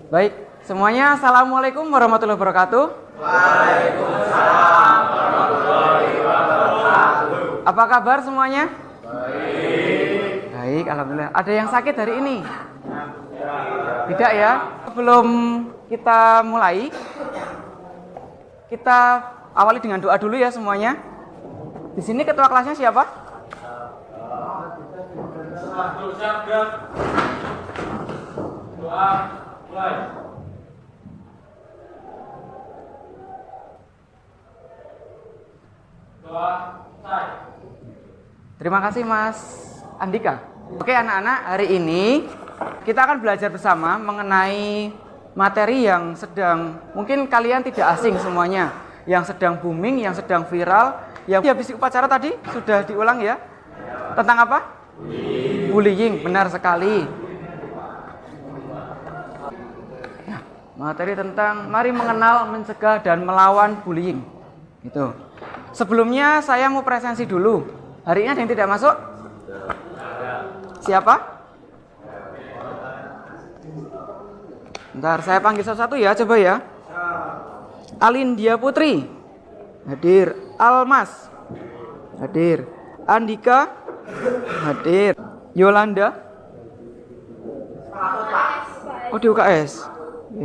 Baik, semuanya assalamualaikum warahmatullahi wabarakatuh. Waalaikumsalam warahmatullahi wabarakatuh. Apa kabar semuanya? Baik. Baik, alhamdulillah. Ada yang sakit hari ini? Tidak ya? Sebelum kita mulai, kita awali dengan doa dulu ya semuanya. Di sini ketua kelasnya siapa? Doa mulai. Doa selesai. Terima kasih Mas Andika. Oke anak-anak, hari ini kita akan belajar bersama mengenai materi yang sedang, mungkin kalian tidak asing semuanya, yang sedang booming, yang sedang viral, yang habis upacara tadi sudah diulang ya. Tentang apa? Bullying, benar sekali. Nah, materi tentang mari mengenal, mencegah dan melawan bullying. Gitu. Sebelumnya saya mau presensi dulu. Hari ini ada yang tidak masuk? Siapa? Bentar, saya panggil satu-satu ya, coba ya. Alindia Putri. Hadir. Almas. Hadir. Andika. Hadir. Yolanda. Oh di UKS.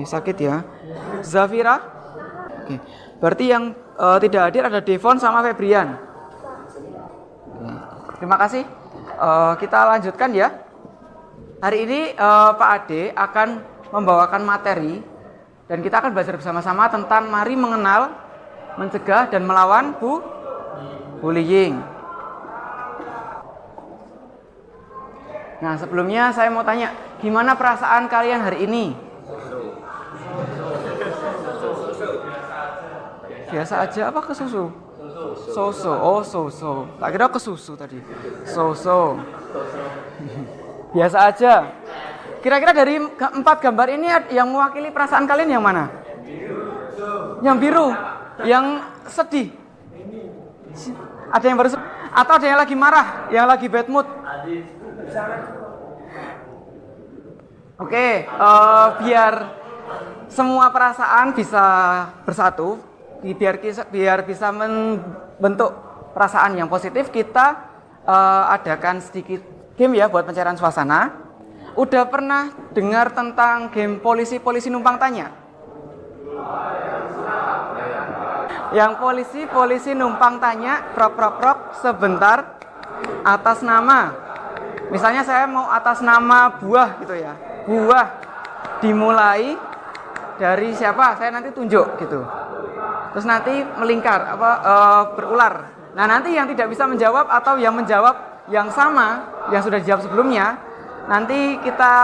Sakit ya. Zafira. Oke. Berarti yang tidak hadir ada Devon sama Febrian. Terima kasih. Kita lanjutkan ya. Hari ini Pak Ade akan membawakan materi dan kita akan belajar bersama-sama tentang mari mengenal, mencegah dan melawan bullying. Nah, sebelumnya saya mau tanya, gimana perasaan kalian hari ini? Biasa aja apa ke susu? So-so. Oh, so-so. Tak kira ke susu tadi. So-so. Biasa aja. Kira-kira dari 4 gambar ini yang mewakili perasaan kalian yang mana? Yang biru. Yang sedih. Ada yang baru atau ada yang lagi marah, yang lagi bad mood? Oke, biar semua perasaan bisa bersatu, biar bisa membentuk perasaan yang positif, kita adakan sedikit game ya buat pencairan suasana. Udah pernah dengar tentang game polisi numpang tanya? Yang polisi numpang tanya, prok sebentar, atas nama. Misalnya saya mau atas nama buah gitu ya. Buah dimulai dari siapa? Saya nanti tunjuk gitu. Terus nanti melingkar berular. Nah, nanti yang tidak bisa menjawab atau yang menjawab yang sama yang sudah dijawab sebelumnya, nanti kita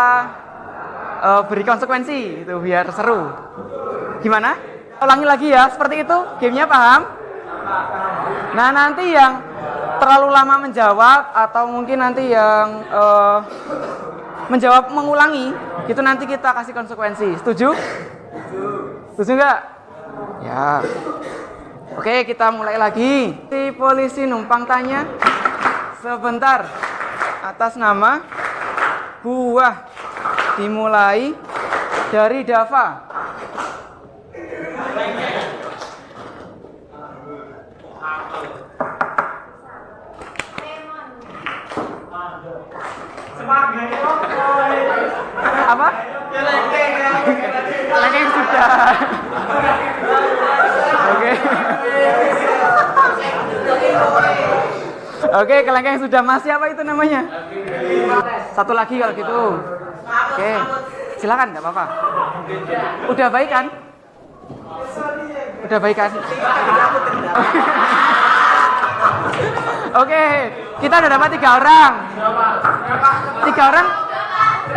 beri konsekuensi itu biar seru. Gimana? Ulangi lagi ya, seperti itu. Gamenya paham? Nah, nanti yang terlalu lama menjawab atau mungkin nanti yang menjawab mengulangi, itu nanti kita kasih konsekuensi. Setuju? Setuju nggak? Ya. Oke, kita mulai lagi. Si polisi numpang tanya, sebentar, atas nama buah dimulai dari Dava. Apa? Kelengkeng sudah. Oke. Oke, kelengkeng sudah. Masih apa itu namanya? Satu lagi kalau gitu. Oke. Silakan, enggak apa-apa. Udah baik kan? Udah baik kan? Oke, kita udah dapat 3 orang. 3 orang?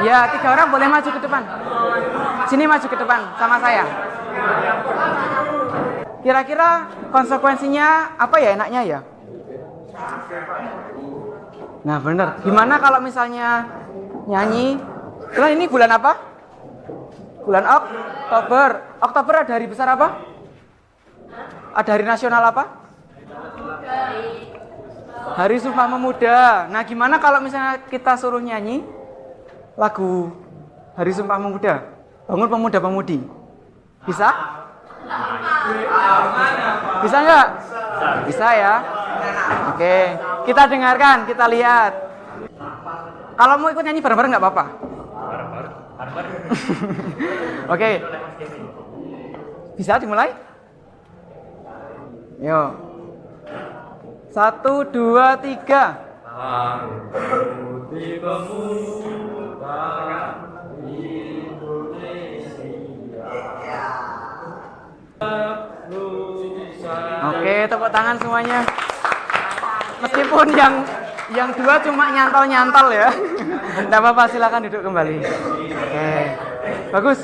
Ya, 3 orang boleh maju ke depan. Sini maju ke depan sama saya. Kira-kira konsekuensinya apa ya enaknya ya? Nah, bener. Gimana kalau misalnya nyanyi? Bulan ini bulan apa? Bulan Oktober. Oktober ada hari besar apa? Ada hari nasional apa? Hari Sumpah Pemuda. Nah, gimana kalau misalnya kita suruh nyanyi lagu Hari Sumpah Pemuda? bangun pemuda-pemudi. Bisa? Bisa nggak? Bisa ya. Oke, kita dengarkan, kita lihat. Kalau mau ikut nyanyi bareng-bareng nggak apa-apa. Oke. Bisa dimulai? Yuk. 1, 2, 3. Putih pemuda Oke, tepuk tangan semuanya. Meskipun yang dua cuma nyantol-nyantol ya. Tidak apa-apa, silakan duduk kembali. Oke. Bagus.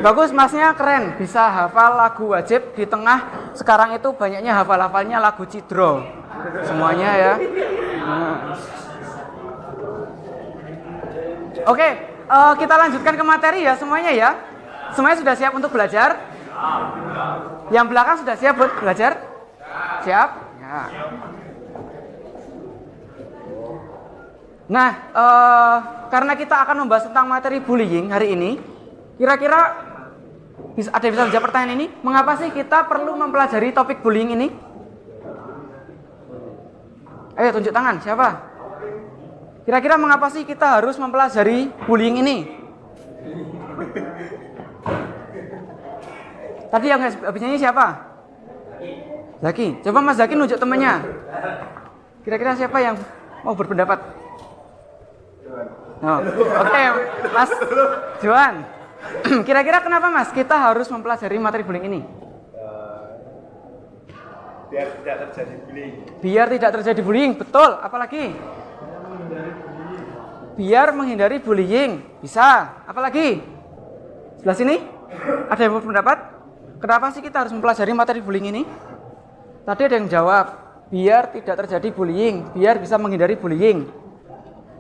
Bagus, masnya keren. Bisa hafal lagu wajib di tengah. Sekarang itu banyaknya hafal-hafalnya lagu Cidro. Semuanya ya. Oke, kita lanjutkan ke materi ya semuanya ya. Semuanya sudah siap untuk belajar? Yang belakang sudah siap buat belajar? Siap? Ya. Nah, karena kita akan membahas tentang materi bullying hari ini, kira-kira ada yang bisa menjawab pertanyaan ini? Mengapa sih kita perlu mempelajari topik bullying ini? Ayo tunjuk tangan, siapa? Kira-kira mengapa sih kita harus mempelajari bullying ini? Tadi yang habis nyanyi siapa? Zaki. Coba Mas Zaki nunjuk temannya. Kira-kira siapa yang mau berpendapat? Oh. Oke, Mas Johan. Kira-kira kenapa Mas kita harus mempelajari materi bullying ini? Biar tidak terjadi bullying. Biar tidak terjadi bullying, betul. Apalagi? Biar menghindari bullying. Bisa. Apalagi? Sebelah sini? Ada yang berpendapat? Kenapa sih kita harus mempelajari materi bullying ini? Tadi ada yang jawab, biar tidak terjadi bullying, biar bisa menghindari bullying.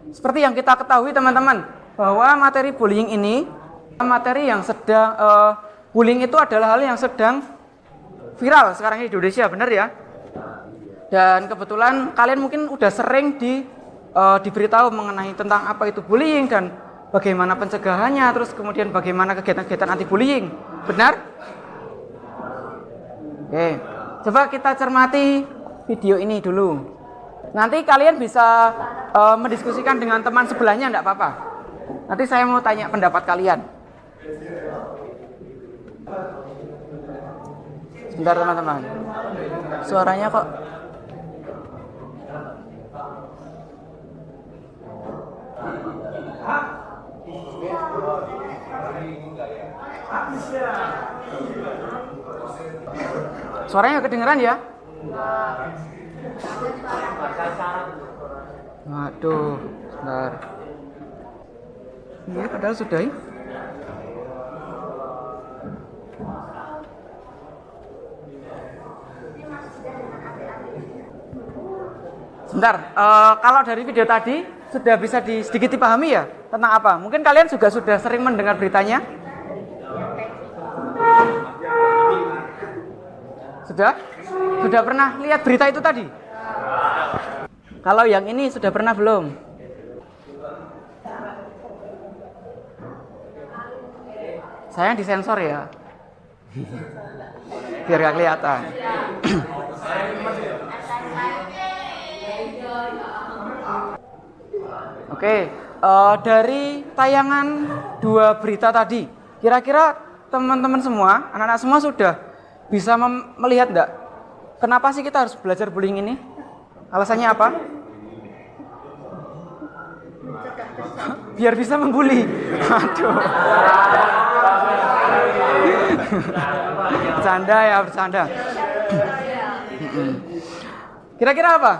Seperti yang kita ketahui teman-teman, bahwa materi bullying ini, materi yang sedang, bullying itu adalah hal yang sedang viral sekarang di Indonesia, benar ya? Dan kebetulan kalian mungkin udah sering diberitahu mengenai tentang apa itu bullying dan bagaimana pencegahannya, terus kemudian bagaimana kegiatan-kegiatan anti bullying, benar? Oke, coba kita cermati video ini dulu. Nanti kalian bisa mendiskusikan dengan teman sebelahnya, enggak apa-apa. Nanti saya mau tanya pendapat kalian. Sebentar teman-teman. Suaranya kok suaranya kedengeran ya? Waduh, sebentar. Iya, padahal sudah ya. Sebentar, kalau dari video tadi sudah bisa sedikit dipahami ya tentang apa? Mungkin kalian juga sudah sering mendengar beritanya. Sudah? Sudah pernah lihat berita itu tadi? Kalau yang ini sudah pernah belum? Saya disensor ya. Biar gak kelihatan. Oke, dari tayangan 2 berita tadi, kira-kira teman-teman semua, anak-anak semua sudah bisa melihat enggak? Kenapa sih kita harus belajar bullying ini? Alasannya apa? Biar bisa membuli. Aduh. Bercanda ya, bercanda. Kira-kira apa?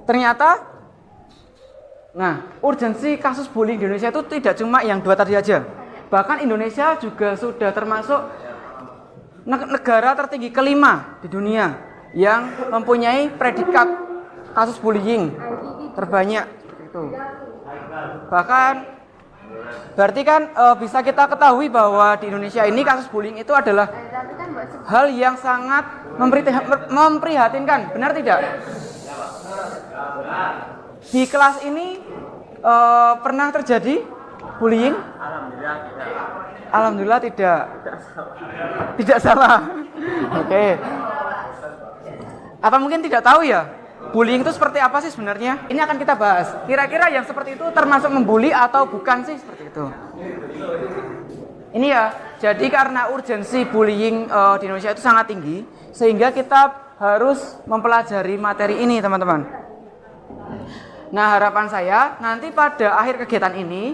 Ternyata, urgensi kasus bullying di Indonesia itu tidak cuma yang 2 tadi aja. Bahkan Indonesia juga sudah termasuk negara tertinggi kelima di dunia yang mempunyai predikat kasus bullying terbanyak. Itu. Bahkan berarti kan bisa kita ketahui bahwa di Indonesia ini kasus bullying itu adalah hal yang sangat memprihatinkan, benar tidak? Di kelas ini pernah terjadi bullying? Alhamdulillah tidak. Alhamdulillah tidak. Tidak salah. Oke. Apa mungkin tidak tahu ya? Bullying itu seperti apa sih sebenarnya? Ini akan kita bahas. Kira-kira yang seperti itu termasuk membuli atau bukan sih seperti itu? Ini ya. Jadi karena urgensi bullying di Indonesia itu sangat tinggi, sehingga kita harus mempelajari materi ini, teman-teman. Nah, harapan saya nanti pada akhir kegiatan ini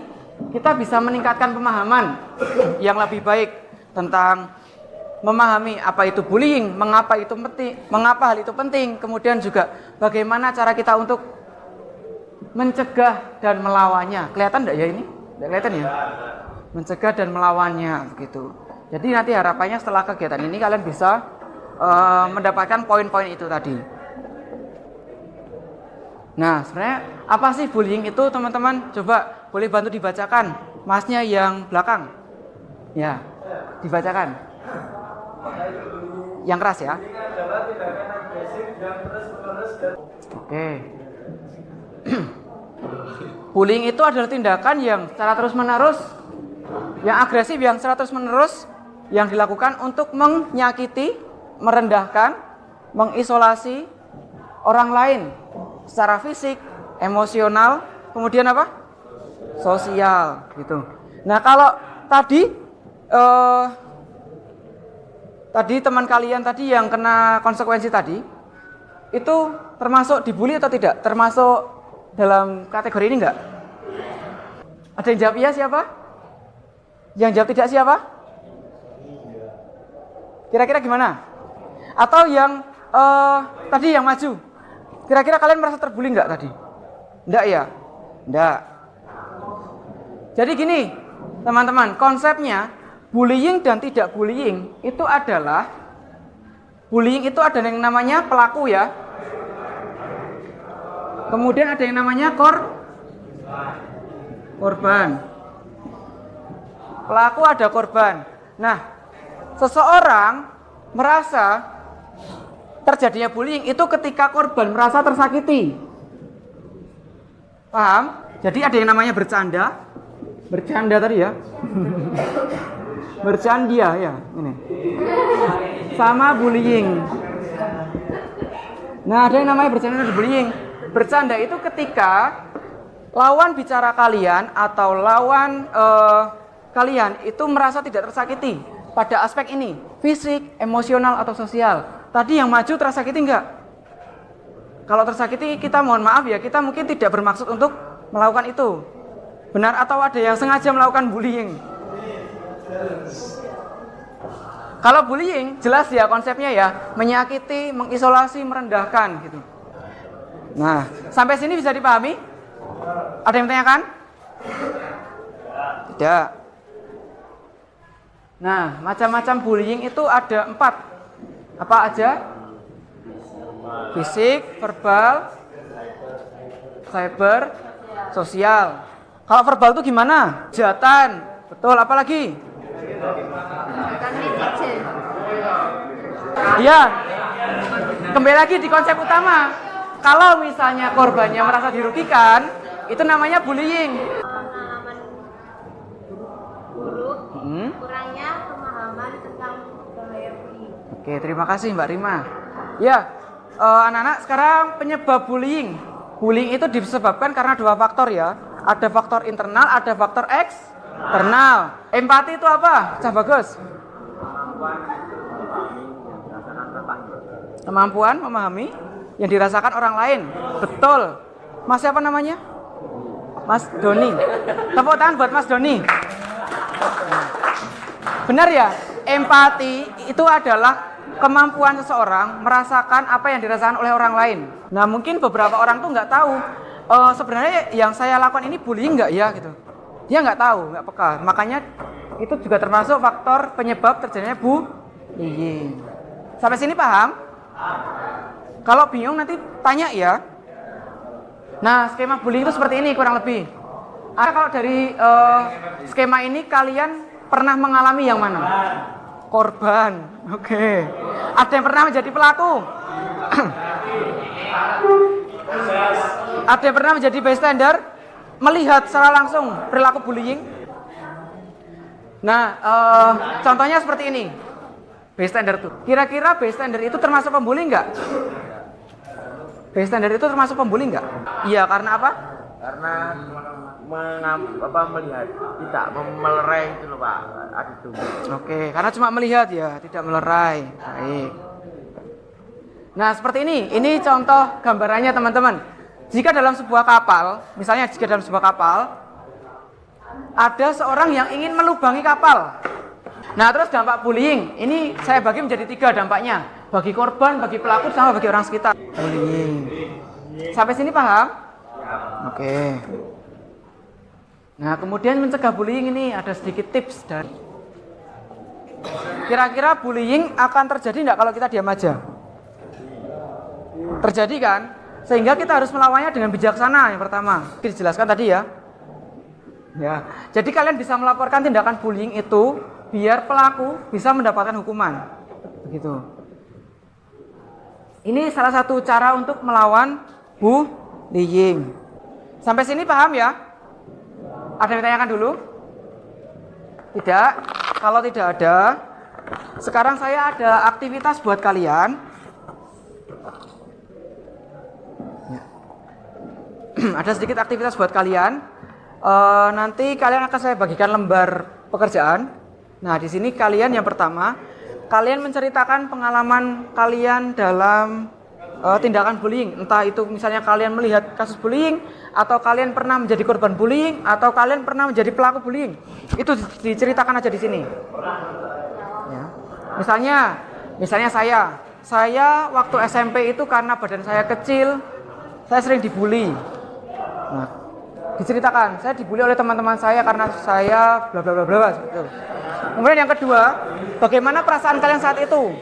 kita bisa meningkatkan pemahaman yang lebih baik tentang memahami apa itu bullying, mengapa itu penting, mengapa hal itu penting, kemudian juga bagaimana cara kita untuk mencegah dan melawannya. Kelihatan enggak ya ini? Enggak kelihatan ya? Mencegah dan melawannya begitu. Jadi nanti harapannya setelah kegiatan ini kalian bisa mendapatkan poin-poin itu tadi. Nah, sebenarnya apa sih bullying itu, teman-teman? Coba boleh bantu dibacakan, masnya yang belakang. Ya, dibacakan. Yang keras ya. Oke. Bullying itu adalah tindakan yang secara terus-menerus, yang agresif, yang secara terus-menerus yang dilakukan untuk menyakiti, merendahkan, mengisolasi orang lain secara fisik, emosional, kemudian apa? Sosial gitu. Nah, kalau tadi teman kalian tadi yang kena konsekuensi tadi itu termasuk dibully atau tidak? Termasuk dalam kategori ini enggak? Ada yang jawab iya siapa? Yang jawab tidak siapa? Kira-kira gimana? Atau yang tadi yang maju? Kira-kira kalian merasa terbully enggak tadi? Enggak ya? Enggak. Jadi gini, teman-teman, konsepnya bullying dan tidak bullying itu adalah, bullying itu ada yang namanya pelaku ya. Kemudian ada yang namanya korban. Pelaku ada korban. Nah, seseorang merasa terjadinya bullying itu ketika korban merasa tersakiti. Paham? Jadi ada yang namanya bercanda tadi ya. Bercandia ya, ini. Sama bullying. Nah, ada yang namanya bercanda dan bullying. Bercanda itu ketika lawan bicara kalian atau lawan kalian itu merasa tidak tersakiti pada aspek ini, fisik, emosional atau sosial. Tadi yang maju tersakiti enggak? Kalau tersakiti kita mohon maaf ya, kita mungkin tidak bermaksud untuk melakukan itu. Benar atau ada yang sengaja melakukan bullying? Kalau bullying jelas ya konsepnya ya, menyakiti, mengisolasi, merendahkan gitu. Nah, sampai sini bisa dipahami? Ada yang tanyakan? Tidak. Nah, macam-macam bullying itu ada 4. Apa aja? Fisik, verbal, cyber, sosial. Kalau verbal itu gimana? Jatan, betul. Apa lagi? Iya. Kembali lagi di konsep utama. Kalau misalnya korbannya merasa dirugikan, itu namanya bullying. Pengalaman buruk, kurangnya pemahaman tentang bahaya bullying. Oke, terima kasih Mbak Rima. Ya, anak-anak, sekarang penyebab bullying. Bullying itu disebabkan karena 2 faktor ya. Ada faktor internal, ada faktor eksternal. Empati itu apa? Cah Bagus. Kemampuan memahami yang dirasakan orang lain. Betul. Mas siapa namanya? Mas Doni. Tepuk tangan buat Mas Doni. Benar ya? Empati itu adalah kemampuan seseorang merasakan apa yang dirasakan oleh orang lain. Nah, mungkin beberapa orang tuh nggak tahu sebenarnya yang saya lakukan ini bullying nggak ya gitu. Dia nggak tahu, nggak peka. Makanya itu juga termasuk faktor penyebab terjadinya bullying. Sampai sini paham? Kalau bingung nanti tanya ya. Nah, skema bullying itu seperti ini kurang lebih. Kalau dari skema ini kalian pernah mengalami yang mana? Korban. Oke. Ada yang pernah menjadi pelaku? Ada yang pernah menjadi bystander? Melihat secara langsung perilaku bullying? Nah, contohnya seperti ini. Bystander tuh. Kira-kira bystander itu termasuk pembuli nggak? Bystander itu termasuk pembuli nggak? Iya, karena apa? Karena melihat tidak melerai itu loh Pak. Itu. Oke, karena cuma melihat ya, tidak melerai. Baik. Nah, seperti ini. Ini contoh gambarannya teman-teman. Jika dalam sebuah kapal, misalnya jika dalam sebuah kapal ada seorang yang ingin melubangi kapal. Nah, terus dampak bullying, ini saya bagi menjadi 3 dampaknya. Bagi korban, bagi pelaku, sama bagi orang sekitar. Bullying. Sampai sini paham? Oke. Nah, kemudian mencegah bullying ini ada sedikit tips dari. Kira-kira bullying akan terjadi enggak kalau kita diam aja? Terjadi kan? Sehingga kita harus melawannya dengan bijaksana yang pertama. Dijelaskan tadi ya. Ya. Jadi kalian bisa melaporkan tindakan bullying itu biar pelaku bisa mendapatkan hukuman. Begitu. Ini salah satu cara untuk melawan bullying. Sampai sini paham ya? Ada yang ditanyakan dulu? Tidak? Kalau tidak ada, sekarang saya ada aktivitas buat kalian. Ya. Ada sedikit aktivitas buat kalian. Nanti kalian akan saya bagikan lembar pekerjaan. Nah, di sini kalian yang pertama, kalian menceritakan pengalaman kalian dalam tindakan bullying. Entah itu misalnya kalian melihat kasus bullying, atau kalian pernah menjadi korban bullying, atau kalian pernah menjadi pelaku bullying. Itu diceritakan aja di sini. Ya. Misalnya saya waktu SMP itu karena badan saya kecil, saya sering dibully. Nah, diceritakan, saya dibully oleh teman-teman saya karena saya bla bla bla bla seperti itu. Kemudian yang kedua, bagaimana perasaan kalian saat itu?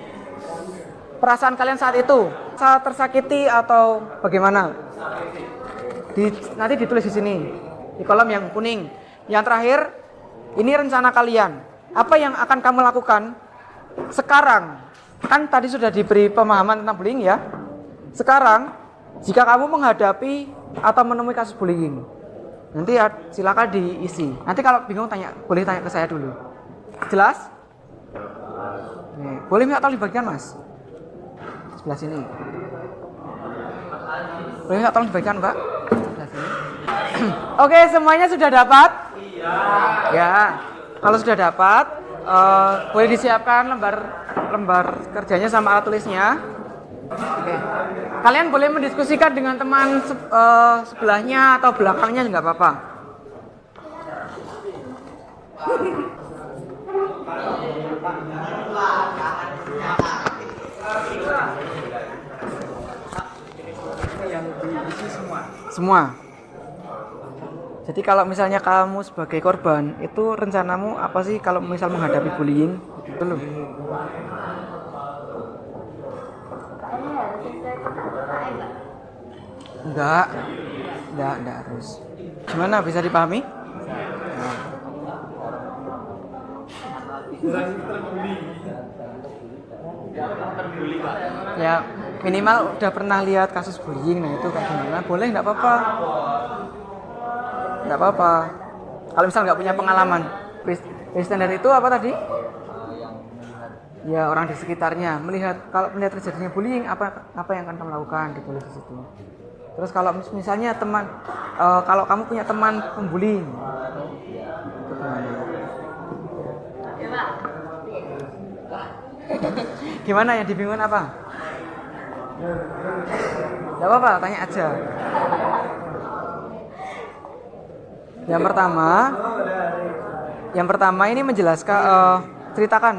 Perasaan kalian saat itu, saat tersakiti atau bagaimana? Nanti ditulis di sini, di kolom yang kuning. Yang terakhir, ini rencana kalian. Apa yang akan kamu lakukan sekarang? Kan tadi sudah diberi pemahaman tentang bullying ya. Sekarang, jika kamu menghadapi atau menemui kasus bullying, nanti silakan diisi. Nanti kalau bingung boleh tanya ke saya dulu. Jelas? Nih, boleh minta tolong dibagikan Mas? Sebelah sini. Boleh minta tolong dibagikan Mbak? Sebelah sini. Oke, semuanya sudah dapat? Iya. Ya, kalau sudah dapat, boleh disiapkan lembar kerjanya sama alat tulisnya. Oke. Kalian boleh mendiskusikan dengan teman sebelahnya atau belakangnya nggak apa-apa. Yang diisi semua. Jadi kalau misalnya kamu sebagai korban, itu rencanamu apa sih kalau misal menghadapi bullying? Itu loh. Enggak harus. Gimana, bisa dipahami? Nah. Ya, minimal udah pernah lihat kasus bullying, nah itu kayak gimana? Boleh, nggak apa-apa. Nggak apa-apa. Kalau misal nggak punya pengalaman, bystander itu apa tadi? Ya, orang di sekitarnya melihat, kalau melihat terjadinya bullying, apa yang akan kamu lakukan, ditulis di situ. Terus kalau misalnya kalau kamu punya teman pembuli, itu gimana? Yang dibingung apa? Gak apa-apa, tanya aja. Yang pertama ini menjelaskan, ceritakan,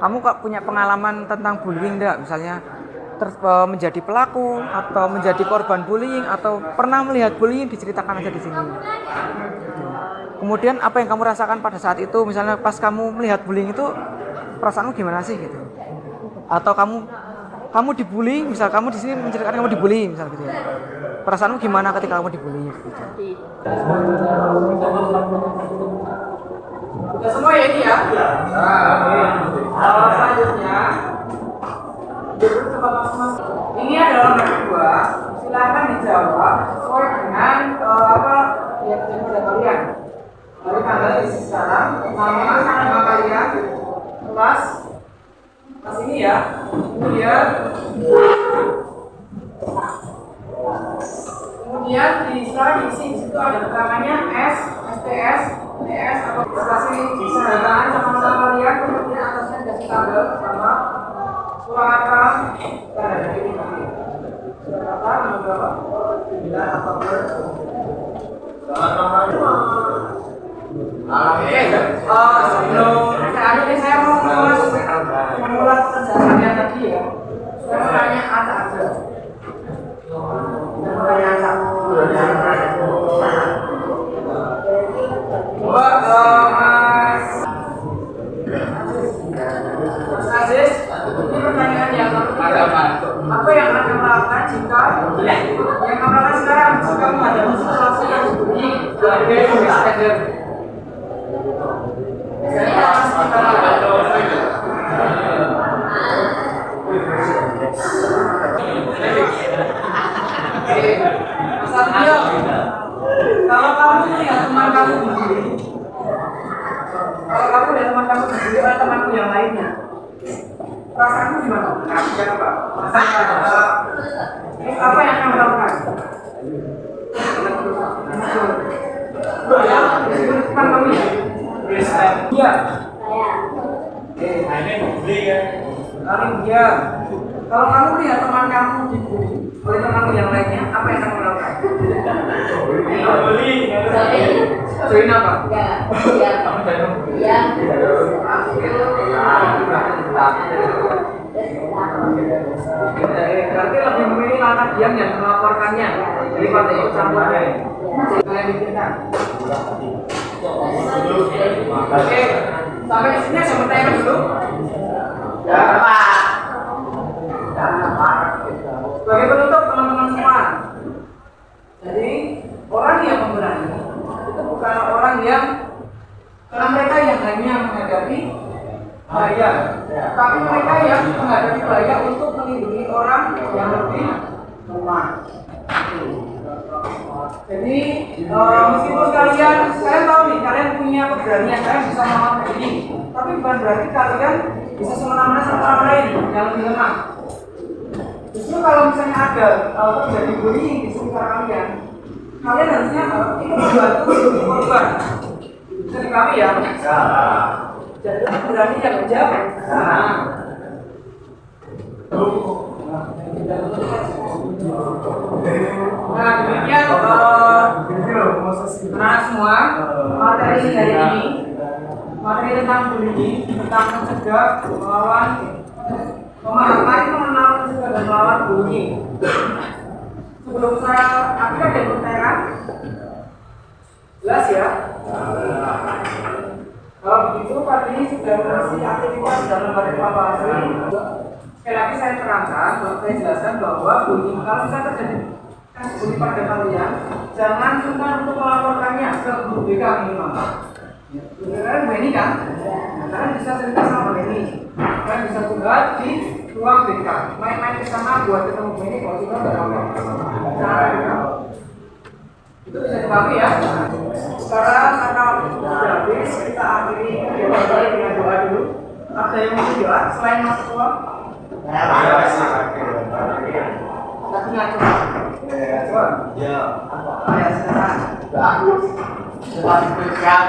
kamu kok punya pengalaman tentang bullying enggak? Misalnya menjadi pelaku atau menjadi korban bullying atau pernah melihat bullying, diceritakan aja di sini. Kemudian apa yang kamu rasakan pada saat itu, misalnya pas kamu melihat bullying itu perasaanmu gimana sih gitu? Atau kamu dibully, misal kamu di sini menceritakan kamu dibully, misal gitu ya. Perasaanmu gimana ketika kamu dibully gitu. Udah semua ya ini ya? Selanjutnya ini adalah nomor 2. Silakan dijawab sesuai dengan yang sudah kalian. Dari tanggal isi sekarang, nama ya. Kemudian sekarang diisi di situ ada keterangannya S, STS, TS atau kasih pendataan sama nama kalian, kemudian atasnya dikasih tanggal sama Purwakarta dan ada ini nanti. Purwakarta nomor berapa? 9 Oktober. Oke, sebelum akhirnya saya mau mengulas perjalanannya tadi ya. Saya mau tanya ada. Mas Aziz, ini pertanyaan yang apa yang akan kamu lakukan jika yang kamu lakukan sekarang jika menghadapi situasi yang bunyi standar? Mas Ardio, kalau kamu lihat teman kamu berdiri, kalau kamu lihat teman kamu berdiri oleh temanku yang lainnya, perasaanmu gimana? Kasihan apa? Terus apa yang kamu lakukan? Teman kamu ya? Iya. Paling dia. Kalau kamu lihat teman kamu dibully oleh temanmu yang lainnya, apa yang kamu lakukan? Join apa? Iya. Berarti lebih memilih langkah diam dan melaporkannya daripada ikut campur. Kalian pikirkan. Oke, sampai di sini saya bertanya dulu. Ya, Pak. Sebagai penutup teman-teman semua, jadi orang yang pemberani itu bukan orang yang karena mereka yang hanya menghadapi bahaya, tapi mereka yang menghadapi bahaya untuk melindungi orang yang lebih lemah. Jadi meskipun kalian tahu nih kalian punya keberanian, kalian bisa melawan ini, tapi bukan berarti kalian bisa semena-mena sama orang lain yang lebih lemah. Justru kalau misalnya ada terjadi bullying di sekitar kalian harusnya itu membantu untuk korban. Bisa dipahami ya? Jadi berani yang menjawab. Nah demikian anak semua materi hari ini, materi tentang bullying, tentang mencegah, melawan, memahami, mengenal, mencegah dan melawan bullying. Sebelum saya akhirnya ada pertanyaan, jelas ya? Kalau begitu tadi sudah mengisi aktivitas dalam lembaga evaluasi. Sekali lagi saya terangkan, saya jelaskan bahwa bullying kalau misalnya terjadi bullying pada kalian, jangan sungkan untuk melaporkannya ke guru BK minimal. Kalian Beni kan? Kalian bisa cerita sama Beni. Kalian bisa juga di ruang BK. Main-main ke sana buat ketemu Beni kalau juga nggak apa-apa. Itu bisa dipahami ya. Sekarang karena waktu sudah habis, kita akhiri kegiatan dengan doa dulu. Ada yang mau doa selain Mas Tua? Tapi ngaco. Ya. Ya sekarang. Bagus. Selamat berkat.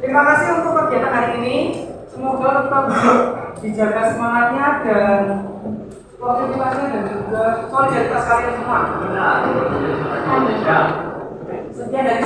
Terima kasih untuk kegiatan hari ini. Semoga tetap dijaga semangatnya dan sportivitasnya dan juga solidaritas kalian semua. Sekian dari